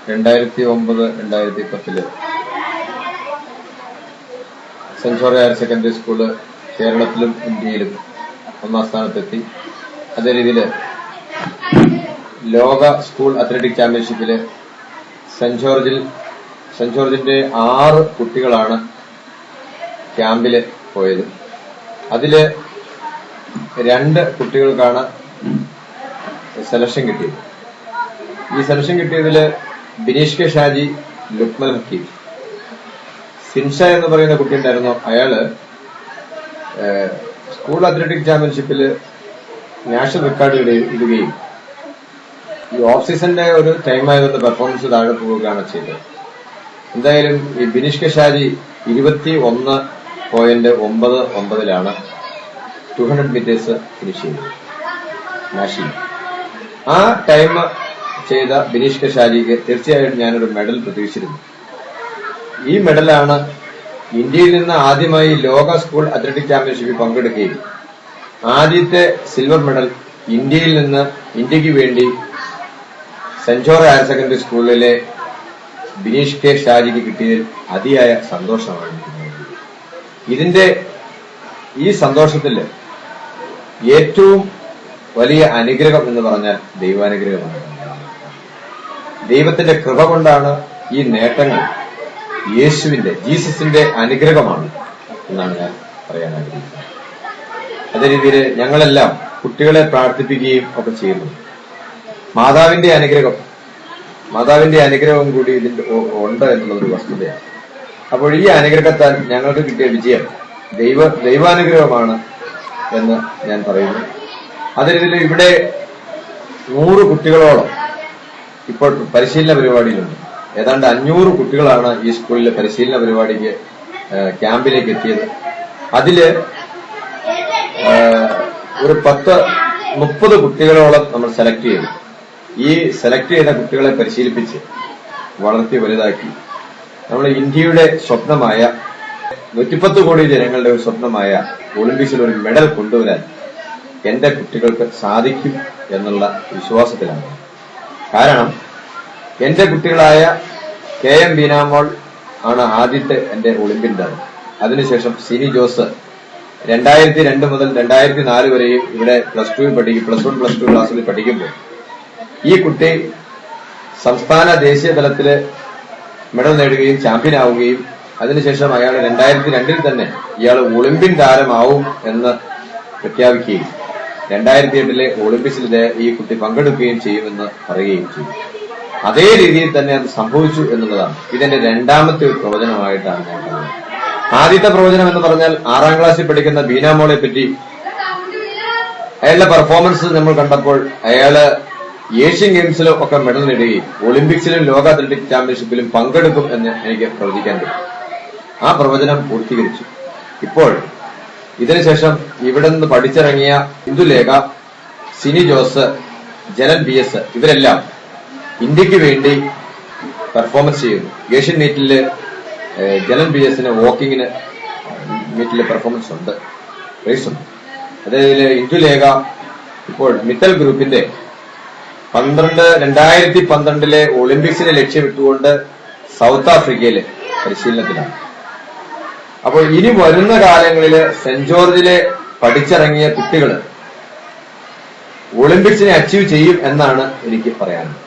2009-2010 saint George higher secondary school കേരളത്തിലും ഇന്ത്യയിലും ഒന്നാം സ്ഥാനത്തെത്തി. അതേ രീതിയില് ലോക സ്കൂൾ അത്ലറ്റിക് ചാമ്പ്യൻഷിപ്പില് സെന്റ് ജോർജിന്റെ 6 കുട്ടികളാണ് ക്യാമ്പില് പോയത്. അതില് 2 കുട്ടികൾക്കാണ് സെലക്ഷൻ കിട്ടിയത്. ഈ സെലക്ഷൻ കിട്ടിയതില് ബിനീഷ് കെ ഷാജി, ലുക്മൻ ഹക്കീം. സിൻഷ എന്ന് പറയുന്ന കുട്ടി ഉണ്ടായിരുന്നു. അയാള് സ്കൂൾ അത്ലറ്റിക് ചാമ്പ്യൻഷിപ്പില് നാഷണൽ റെക്കോർഡ് ഇടുകയും ഈ ഓഫ് സീസണിന്റെ ഒരു ടൈം ആയതുകൊണ്ട് പെർഫോമൻസ് താഴെ പോവുകയാണ് ചെയ്തത്. എന്തായാലും ഈ Bineesh K Shaji 21.99 200 metres finish ചെയ്തു നാഷണൽ. ആ ടൈം ചെയ്ത ബിനീഷ് കെ ഷാജിക്ക് തീർച്ചയായും ഞാനൊരു മെഡൽ പ്രതീക്ഷിച്ചിരുന്നു. ഈ മെഡലാണ് ഇന്ത്യയിൽ നിന്ന് ആദ്യമായി ലോക സ്കൂൾ അത്ലറ്റിക് ചാമ്പ്യൻഷിപ്പിൽ പങ്കെടുക്കുകയും ആദ്യത്തെ സിൽവർ മെഡൽ ഇന്ത്യക്ക് വേണ്ടി സെന്റ് ജോർജ് ഹയർ സെക്കൻഡറി സ്കൂളിലെ ബിനീഷ് കെ ഷാജിക്ക് കിട്ടിയതിൽ അതിയായ സന്തോഷമാണ്. ഈ സന്തോഷത്തില് ഏറ്റവും വലിയ അനുഗ്രഹം എന്ന് പറഞ്ഞാൽ ദൈവാനുഗ്രഹമാണ്. ദൈവത്തിന്റെ കൃപ കൊണ്ടാണ് ഈ നേട്ടങ്ങൾ. ജീസസിന്റെ അനുഗ്രഹമാണ് എന്നാണ് ഞാൻ പറയാൻ ആഗ്രഹിക്കുന്നത്. അതേ രീതിയിൽ ഞങ്ങളെല്ലാം കുട്ടികളെ പ്രാർത്ഥിപ്പിക്കുകയും ഒക്കെ ചെയ്യുന്നു. മാതാവിന്റെ അനുഗ്രഹം കൂടി ഇതിന്റെ ഉണ്ട് എന്നുള്ളൊരു വസ്തുതയാണ്. അപ്പോൾ ഈ അനുഗ്രഹത്താൽ ഞങ്ങൾക്ക് കിട്ടിയ വിജയം ദൈവാനുഗ്രഹമാണ് എന്ന് ഞാൻ പറയുന്നു. അതേ രീതിയിൽ ഇവിടെ 100 കുട്ടികളോളം ഇപ്പോൾ പരിശീലന പരിപാടിയിലുണ്ട്. ഏതാണ്ട് 500 കുട്ടികളാണ് ഈ സ്കൂളിലെ പരിശീലന പരിപാടിക്ക് ക്യാമ്പിലേക്ക് എത്തിയത്. അതില് ഒരു 10-30 കുട്ടികളോളം നമ്മൾ സെലക്ട് ചെയ്തു. ഈ സെലക്ട് ചെയ്ത കുട്ടികളെ പരിശീലിപ്പിച്ച് വളർത്തി വലുതാക്കി നമ്മൾ ഇന്ത്യയുടെ സ്വപ്നമായ 110 കോടി ജനങ്ങളുടെ ഒരു സ്വപ്നമായ ഒളിമ്പിക്സിൽ ഒരു മെഡൽ കൊണ്ടുവരാൻ എന്റെ കുട്ടികൾക്ക് സാധിക്കും എന്നുള്ള വിശ്വാസത്തിലാണ്. കാരണം എന്റെ കുട്ടികളായ KM ബീനാമോൾ ആണ് ആദ്യത്തെ എന്റെ ഒളിമ്പ്യൻ താരം. അതിനുശേഷം സിനി ജോസ് 2002 മുതൽ 2004 വരെയും ഇവിടെ +1 +2 ക്ലാസ്സിൽ പഠിക്കുമ്പോൾ ഈ കുട്ടി സംസ്ഥാന ദേശീയ തലത്തില് മെഡൽ നേടുകയും ചാമ്പ്യൻ ആവുകയും അതിനുശേഷം അയാൾ 2002 തന്നെ ഇയാൾ ഒളിമ്പ്യൻ താരമാവും എന്ന് പ്രഖ്യാപിക്കുകയും 2008 ഒളിമ്പിക്സിൽ ഈ കുട്ടി പങ്കെടുക്കുകയും ചെയ്യുമെന്ന് പറയുകയും ചെയ്തു. അതേ രീതിയിൽ തന്നെ അത് സംഭവിച്ചു എന്നുള്ളതാണ് ഇതെന്റെ രണ്ടാമത്തെ ഒരു പ്രവചനമായിട്ടാണ് ഞാൻ പറയുന്നത്. ആദ്യത്തെ പ്രവചനം എന്ന് പറഞ്ഞാൽ 6ാം ക്ലാസ്സിൽ പഠിക്കുന്ന ബീനാമോളെ പറ്റി അയാളുടെ പെർഫോമൻസ് നമ്മൾ കണ്ടപ്പോൾ അയാള് ഏഷ്യൻ ഗെയിംസിലും ഒക്കെ മെഡൽ നേടുകയും ഒളിമ്പിക്സിലും ലോക അത്ലറ്റിക് ചാമ്പ്യൻഷിപ്പിലും പങ്കെടുക്കും എന്ന് എനിക്ക് പ്രവചിക്കാൻ പറ്റും. ആ പ്രവചനം പൂർത്തീകരിച്ചു. ഇപ്പോൾ ഇതിനുശേഷം ഇവിടെ നിന്ന് പഠിച്ചിറങ്ങിയ ഇന്ദുലേഖ, സിനി ജോസ്, ജനൻ BS ഇവരെല്ലാം ഇന്ത്യക്ക് വേണ്ടി പെർഫോമൻസ് ചെയ്യുന്നു. ഏഷ്യൻ മീറ്റില് ജനൻ BSന് വോക്കിങ്ങിന് മീറ്റില് പെർഫോമൻസ് ഉണ്ട്, റേസ് ഉണ്ട്. അതായത് ഇന്ദുലേഖ ഇപ്പോൾ മിത്തൽ ഗ്രൂപ്പിന്റെ 2012 ഒളിമ്പിക്സിനെ ലക്ഷ്യമിട്ടുകൊണ്ട് സൗത്ത് ആഫ്രിക്കയിലെ പരിശീലനത്തിലാണ്. അപ്പോൾ ഇനി വരുന്ന കാലങ്ങളിൽ സെന്റ് ജോർജിലെ പഠിച്ചിറങ്ങിയ കുട്ടികൾ ഒളിമ്പിക്സിനെ അച്ചീവ് ചെയ്യും എന്നാണ് എനിക്ക് പറയാനുള്ളത്.